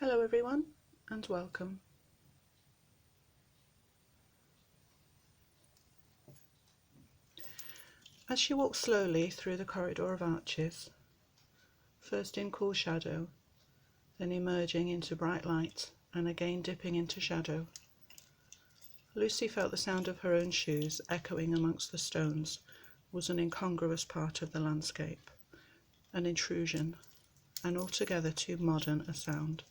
Hello everyone and welcome. As she walked slowly through the corridor of arches, first in cool shadow, then emerging into bright light and again dipping into shadow, Lucy felt the sound of her own shoes echoing amongst the stones was an incongruous part of the landscape, an intrusion, and altogether too modern a sound.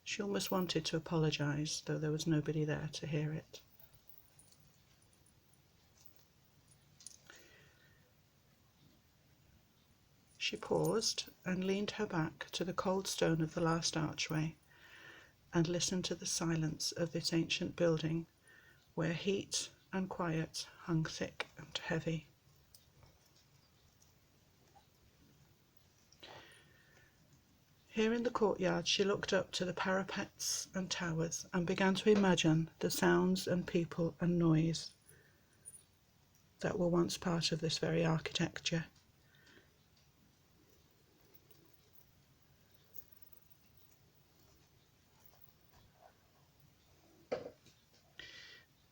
She almost wanted to apologise, though there was nobody there to hear it. She paused and leaned her back to the cold stone of the last archway and listened to the silence of this ancient building where heat and quiet hung thick and heavy. Here in the courtyard she looked up to the parapets and towers and began to imagine the sounds and people and noise that were once part of this very architecture.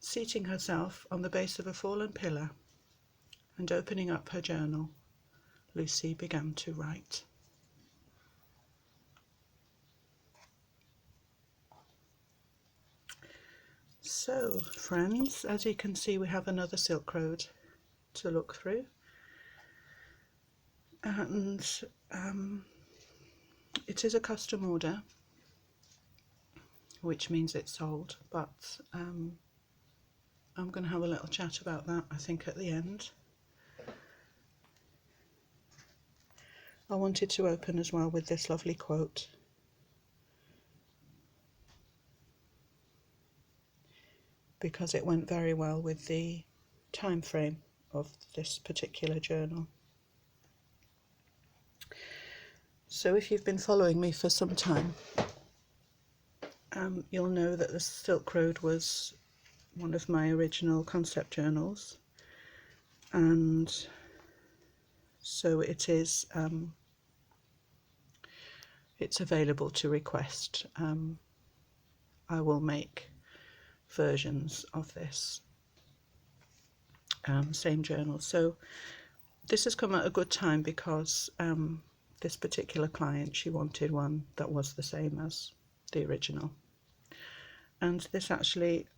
Seating herself on the base of a fallen pillar and opening up her journal, Lucy began to write. So, friends, as you can see, we have another Silk Road to look through, and it is a custom order, which means it's sold, but I'm going to have a little chat about that, I think, at the end. I wanted to open as well with this lovely quote. Because it went very well with the time frame of this particular journal. So if you've been following me for some time, you'll know that the Silk Road was one of my original concept journals, and so it is it's available to request. I will make versions of this same journal. So this has come at a good time because this particular client, she wanted one that was the same as the original, and this actually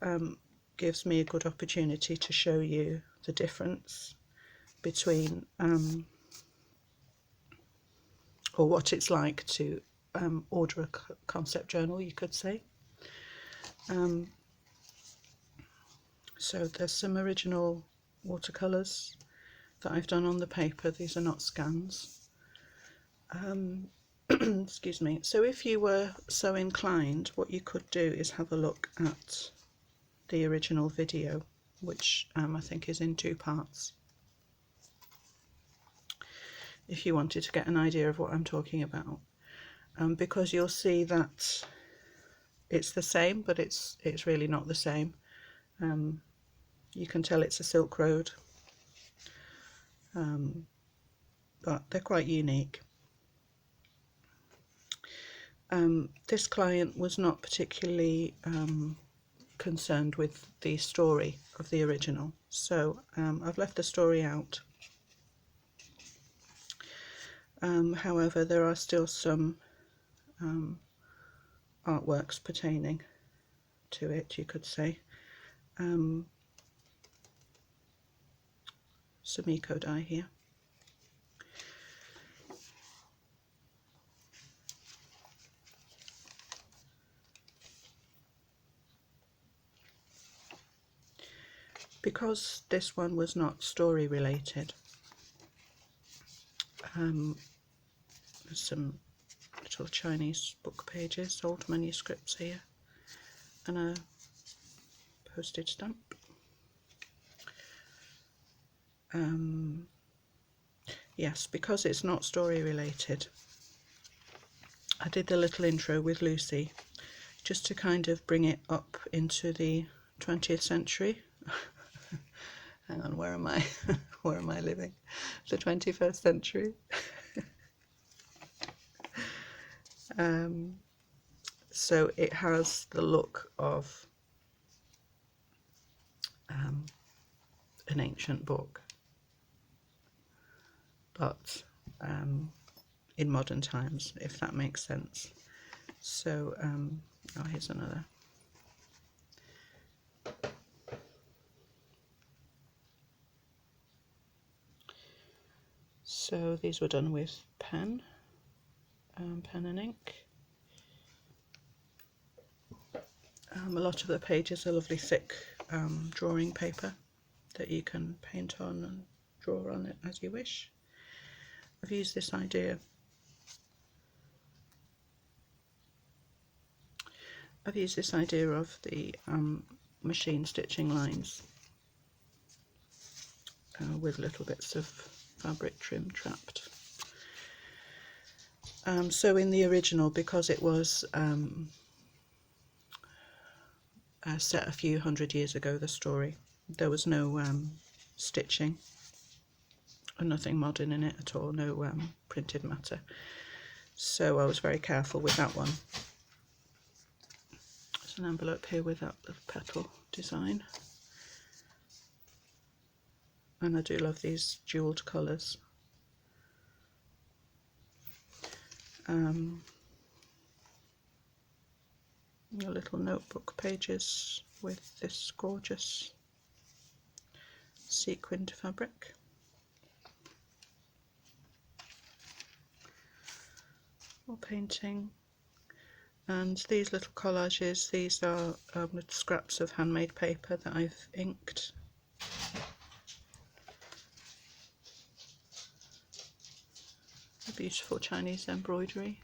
gives me a good opportunity to show you the difference between or what it's like to order a concept journal, you could say. So there's some original watercolours that I've done on the paper. These are not scans. Excuse me. So if you were so inclined, what you could do is have a look at the original video, which I think is in 2 parts, if you wanted to get an idea of what I'm talking about, because you'll see that it's the same, but it's really not the same. You can tell it's a Silk Road, but they're quite unique. This client was not particularly concerned with the story of the original, so I've left the story out. However, there are still some artworks pertaining to it, you could say. Some eco dye here. Because this one was not story related, there's some little Chinese book pages, old manuscripts here, and a postage stamp. Yes, because it's not story related, I did a little intro with Lucy just to kind of bring it up into the 20th century. Hang on, where am I? Where am I living? The 21st century. So it has the look of an ancient book, but in modern times, if that makes sense. So, oh, here's another. So these were done with pen and ink. A lot of the pages are lovely thick drawing paper that you can paint on and draw on it as you wish. I've used this idea of the machine stitching lines with little bits of fabric trim trapped. So in the original, because it was set a few hundred years ago, the story, there was no stitching and nothing modern in it at all, no printed matter. So I was very careful with that one. There's an envelope here with that little petal design. And I do love these jewelled colours. Your little notebook pages with this gorgeous sequined fabric. More painting. And these little collages, these are little scraps of handmade paper that I've inked. A beautiful Chinese embroidery.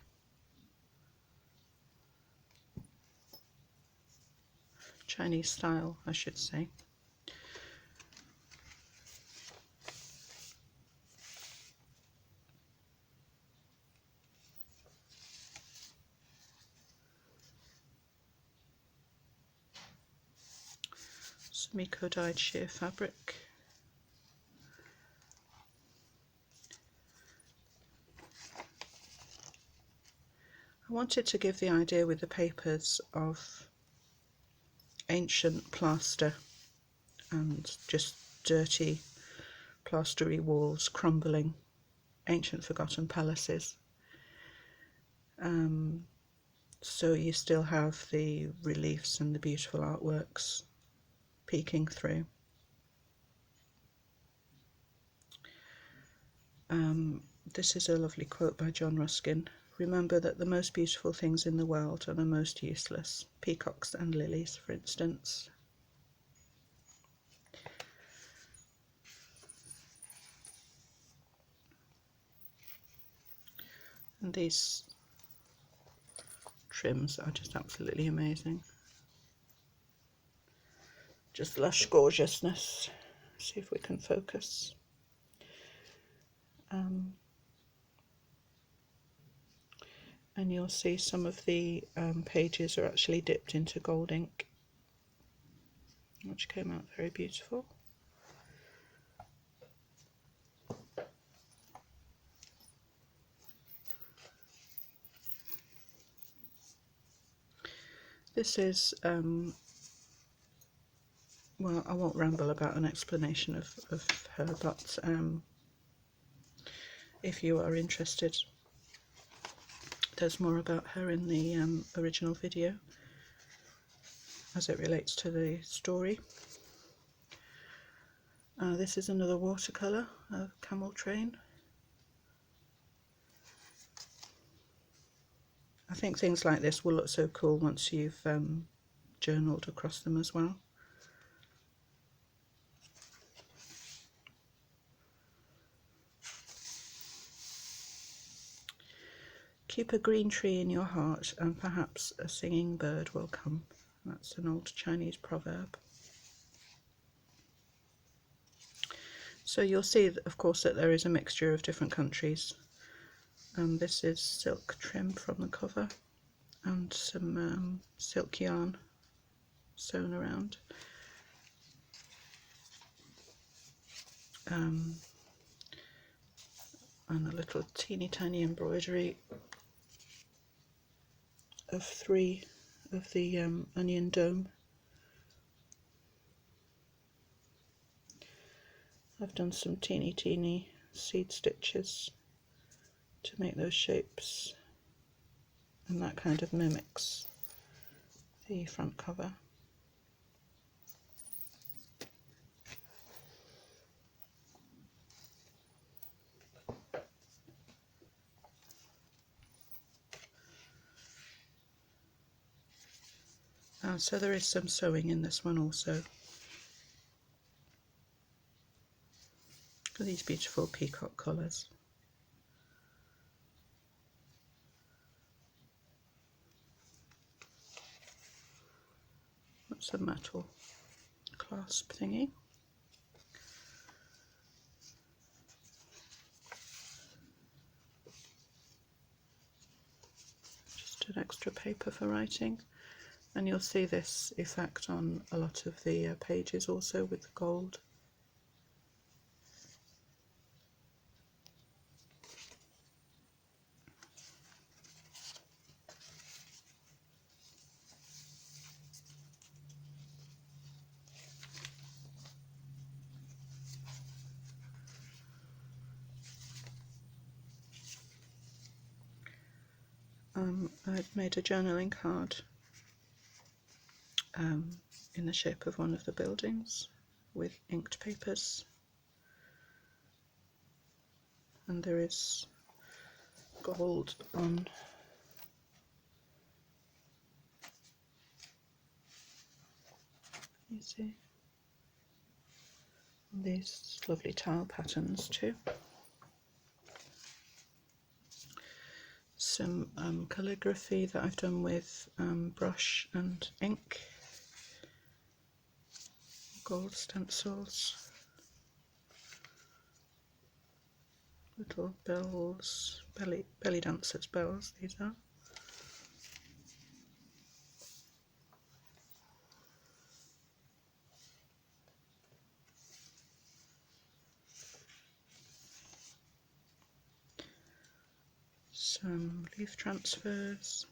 Chinese style, I should say. Sumikko dyed sheer fabric. I wanted to give the idea with the papers of ancient plaster and just dirty plastery walls crumbling, ancient forgotten palaces. So you still have the reliefs and the beautiful artworks peeking through. This is a lovely quote by John Ruskin. Remember that the most beautiful things in the world are the most useless. Peacocks and lilies, for instance. And these trims are just absolutely amazing. Just lush gorgeousness. See if we can focus. And you'll see some of the pages are actually dipped into gold ink, which came out very beautiful. This is, well, I won't ramble about an explanation of her, but if you are interested, there's more about her in the original video as it relates to the story. This is another watercolour, a camel train. I think things like this will look so cool once you've journaled across them as well. Keep a green tree in your heart and perhaps a singing bird will come. That's an old Chinese proverb. So you'll see, of course, that there is a mixture of different countries. This is silk trim from the cover and some silk yarn sewn around. And a little teeny tiny embroidery of 3 of the onion dome. I've done some teeny seed stitches to make those shapes, and that kind of mimics the front cover. So there is some sewing in this one also. For these beautiful peacock colours. That's a metal clasp thingy. Just an extra paper for writing. And you'll see this effect on a lot of the pages also with the gold. I'd made a journaling card in the shape of one of the buildings with inked papers, and there is gold on you see these lovely tile patterns too. Some calligraphy that I've done with brush and ink, gold stencils, little bells, belly dancers bells these are. Some leaf transfers.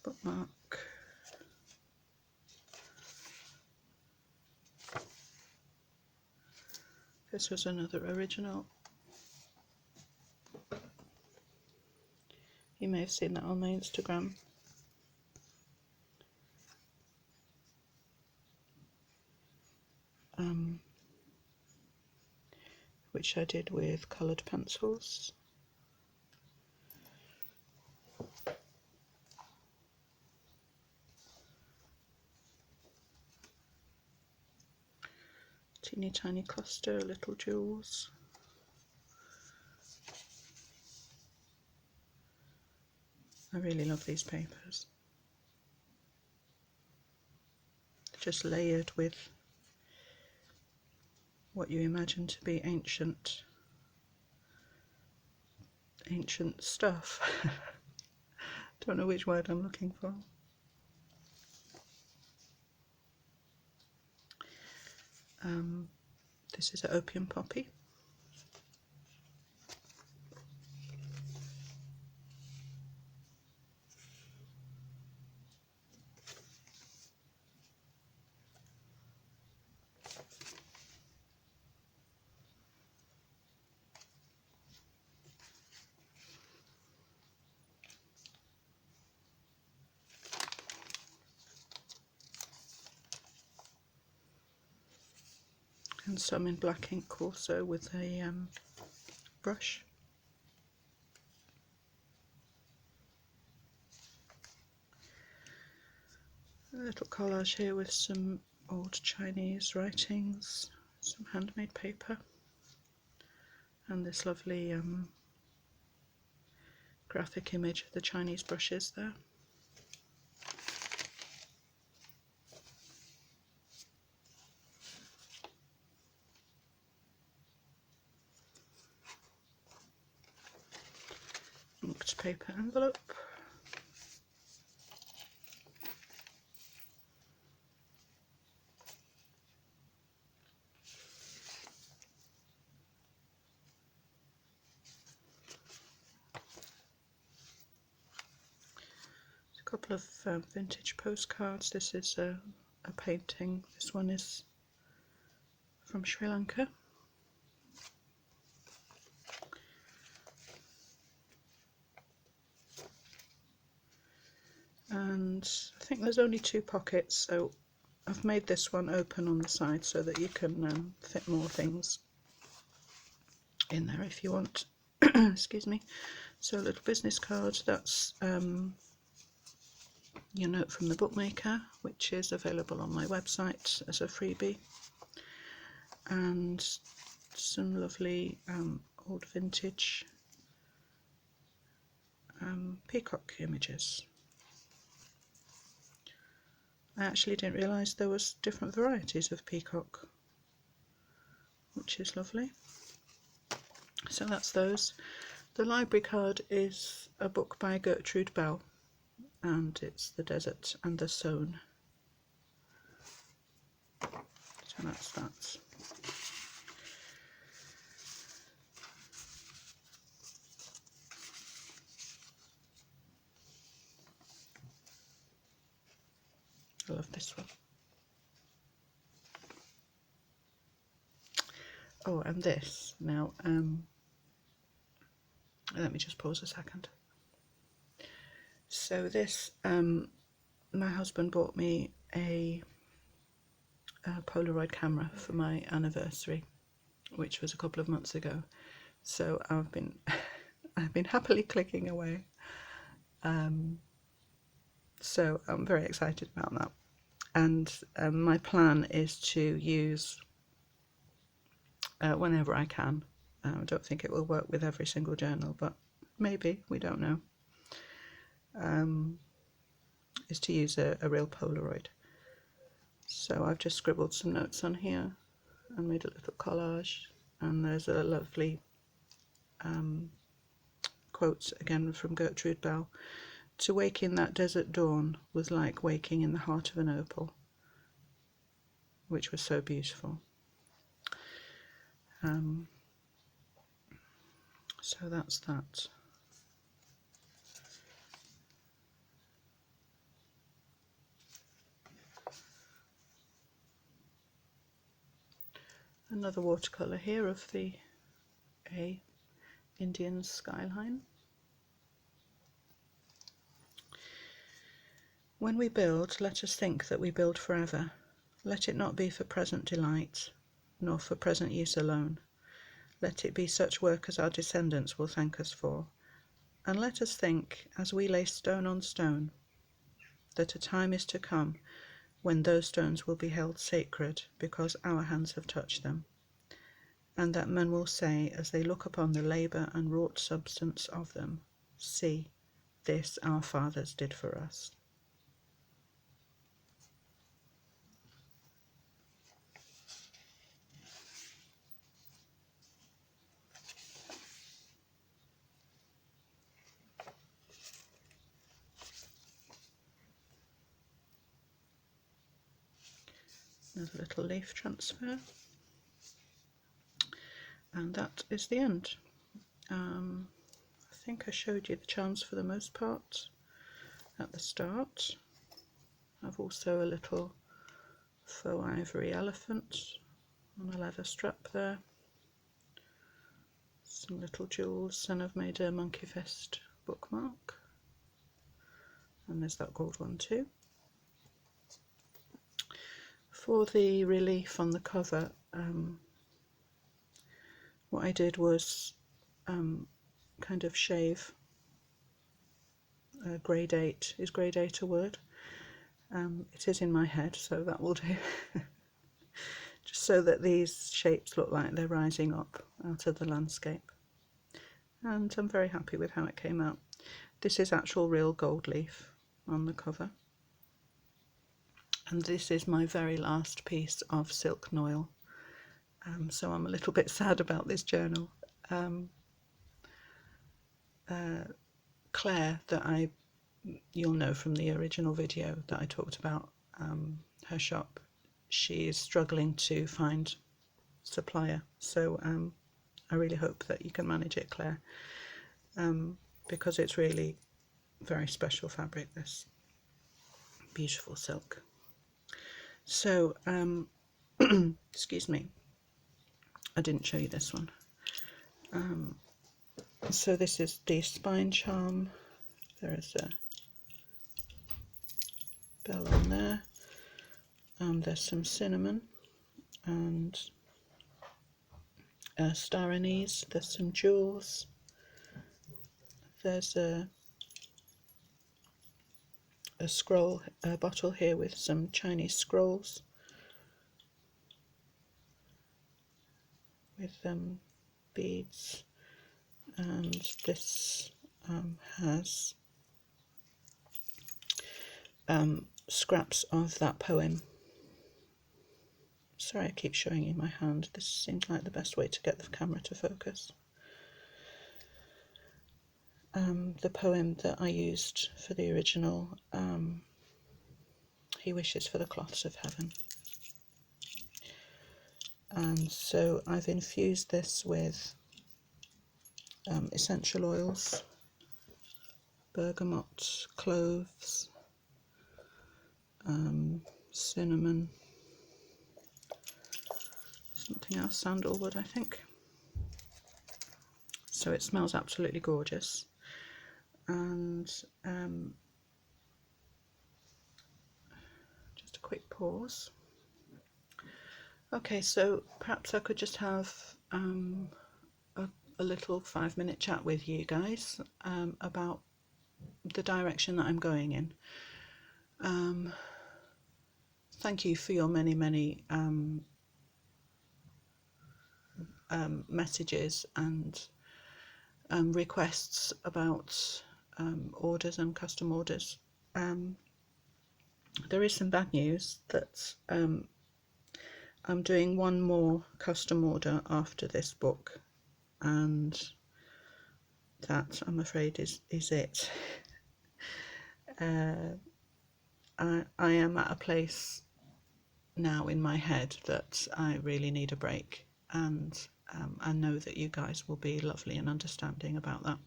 Bookmark. This was another original. You may have seen that on my Instagram. Which I did with coloured pencils. Teeny tiny cluster, little jewels. I really love these papers. Just layered with what you imagine to be ancient stuff. Don't know which word I'm looking for. This is an opium poppy. And some in black ink also with a brush. A little collage here with some old Chinese writings, some handmade paper, and this lovely graphic image of the Chinese brushes there. Inked paper envelope. couple of vintage postcards. This is a painting. This one is from Sri Lanka. And I think there's only 2 pockets, so I've made this one open on the side so that you can fit more things in there if you want. Excuse me. So a little business card, that's your note from the bookmaker, which is available on my website as a freebie, and some lovely old vintage peacock images. I actually didn't realise there was different varieties of peacock, which is lovely. So that's those. The library card is a book by Gertrude Bell, and it's The Desert and the Sown. So that's that. I love this one. Oh, and this now. Let me just pause a second. So this, my husband bought me a Polaroid camera for my anniversary, which was a couple of months ago. So I've been happily clicking away. So I'm very excited about that. And my plan is to use whenever I can. I don't think it will work with every single journal, but maybe, we don't know. Is to use a real Polaroid. So I've just scribbled some notes on here and made a little collage, and there's a lovely quote again from Gertrude Bell. To wake in that desert dawn was like waking in the heart of an opal, which was so beautiful. So that's that. Another watercolour here of the Indian skyline. When we build, let us think that we build forever. Let it not be for present delight, nor for present use alone. Let it be such work as our descendants will thank us for. And let us think, as we lay stone on stone, that a time is to come when those stones will be held sacred because our hands have touched them, and that men will say, as they look upon the labour and wrought substance of them, see, this our fathers did for us. Another little leaf transfer, and that is the end. I think I showed you the charms for the most part at the start. I've also a little faux ivory elephant on a leather strap there, some little jewels, and I've made a Monkey Fist bookmark, and there's that gold one too. For the relief on the cover, what I did was kind of shave grey date. Is grey date a word? It is in my head, so that will do. Just so that these shapes look like they're rising up out of the landscape. And I'm very happy with how it came out. This is actual real gold leaf on the cover. And this is my very last piece of silk noil. So I'm a little bit sad about this journal. Claire, that you'll know from the original video that I talked about, her shop, she is struggling to find supplier. So I really hope that you can manage it, Claire, because it's really very special fabric, this. Beautiful silk. So, excuse me, I didn't show you this one. So this is the spine charm. There is a bell on there, and there's some cinnamon and star anise. There's some jewels. There's a scroll, a bottle here with some Chinese scrolls with beads, and this has scraps of that poem. Sorry, I keep showing you my hand. This seems like the best way to get the camera to focus. The poem that I used for the original, He Wishes for the Cloths of Heaven. And so I've infused this with essential oils, bergamot, cloves, cinnamon, something else, sandalwood, I think. So it smells absolutely gorgeous. And just a quick pause. Okay, so perhaps I could just have a little 5-minute chat with you guys about the direction that I'm going in. Thank you for your many messages and requests about orders and custom orders. There is some bad news that I'm doing one more custom order after this book, and that, I'm afraid, is it. I am at a place now in my head that I really need a break, and I know that you guys will be lovely and understanding about that.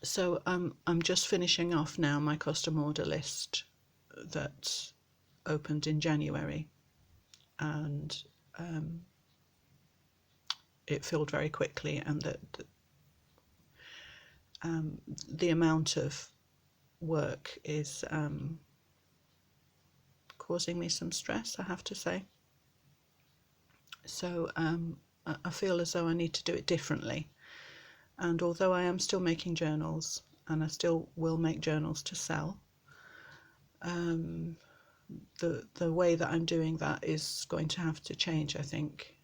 So I'm just finishing off now my custom order list that opened in January, and it filled very quickly, and the amount of work is causing me some stress, I have to say. So I feel as though I need to do it differently. And although I am still making journals, and I still will make journals to sell, the way that I'm doing that is going to have to change, I think.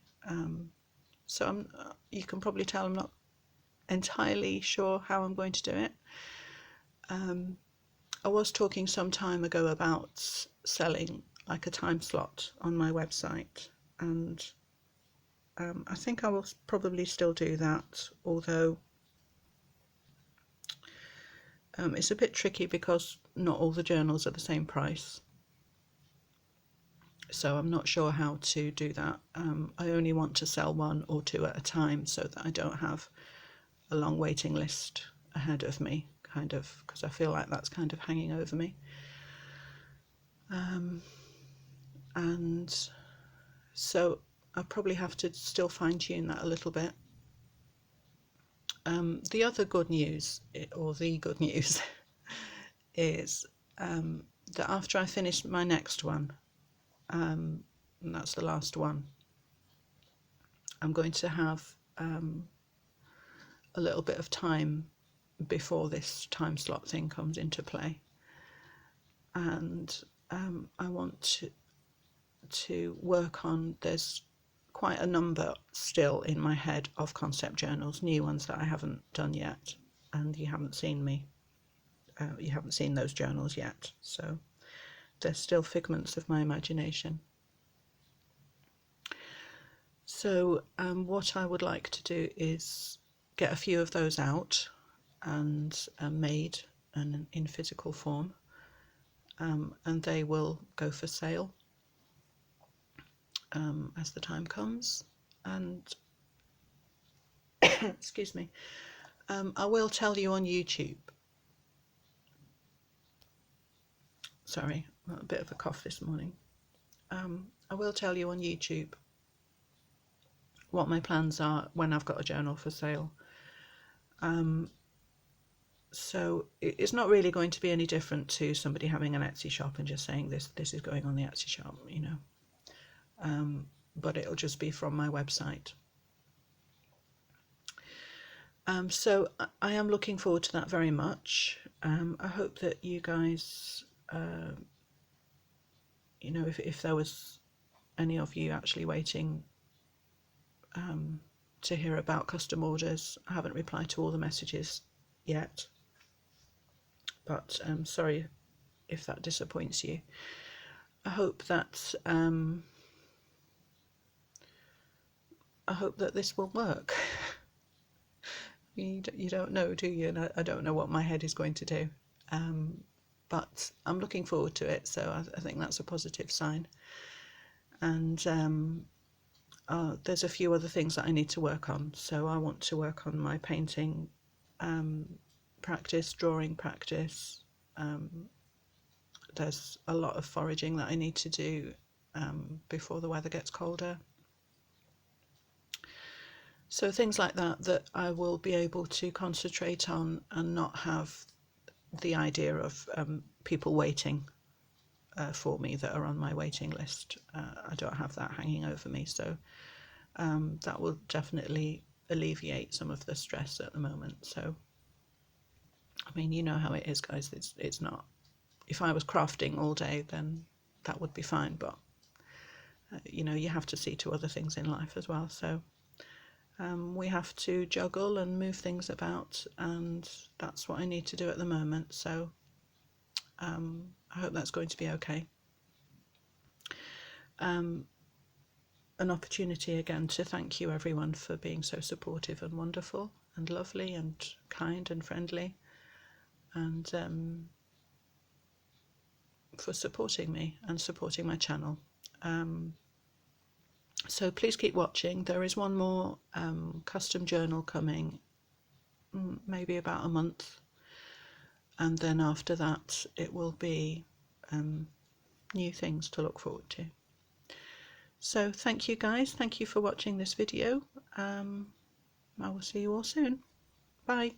So you can probably tell I'm not entirely sure how I'm going to do it. I was talking some time ago about selling like a time slot on my website, and I think I will probably still do that, although it's a bit tricky because not all the journals are the same price. So I'm not sure how to do that. I only want to sell 1 or 2 at a time so that I don't have a long waiting list ahead of me, kind of, because I feel like that's kind of hanging over me. And so I probably have to still fine-tune that a little bit. The other good news, or the good news, is that after I finish my next one, and that's the last one, I'm going to have a little bit of time before this time slot thing comes into play, and I want to work on, there's quite a number still in my head of concept journals, new ones that I haven't done yet, and you haven't seen those journals yet, so they're still figments of my imagination. So what I would like to do is get a few of those out and made and in physical form, and they will go for sale as the time comes. And excuse me, I will tell you on YouTube Sorry, a bit of a cough this morning. I will tell you on YouTube what my plans are when I've got a journal for sale. So it's not really going to be any different to somebody having an Etsy shop and just saying this is going on the Etsy shop, you know. But it'll just be from my website. So I am looking forward to that very much. I hope that you guys, you know, if there was any of you actually waiting to hear about custom orders, I haven't replied to all the messages yet, but sorry if that disappoints you. I hope that this will work. You don't know, do you? And I don't know what my head is going to do, but I'm looking forward to it, so I think that's a positive sign. And there's a few other things that I need to work on. So I want to work on my painting practice, drawing practice. There's a lot of foraging that I need to do before the weather gets colder. So things like that I will be able to concentrate on and not have the idea of people waiting for me that are on my waiting list. I don't have that hanging over me, so that will definitely alleviate some of the stress at the moment. So, I mean, you know how it is, guys. It's not. If I was crafting all day, then that would be fine, but you know, you have to see to other things in life as well. So we have to juggle and move things about, and that's what I need to do at the moment. So I hope that's going to be okay. An opportunity again to thank you everyone for being so supportive and wonderful and lovely and kind and friendly, and for supporting me and supporting my channel. So please keep watching. There is one more custom journal coming, maybe about a month, and then after that it will be new things to look forward to. So thank you guys, thank you for watching this video. I will see you all soon. Bye.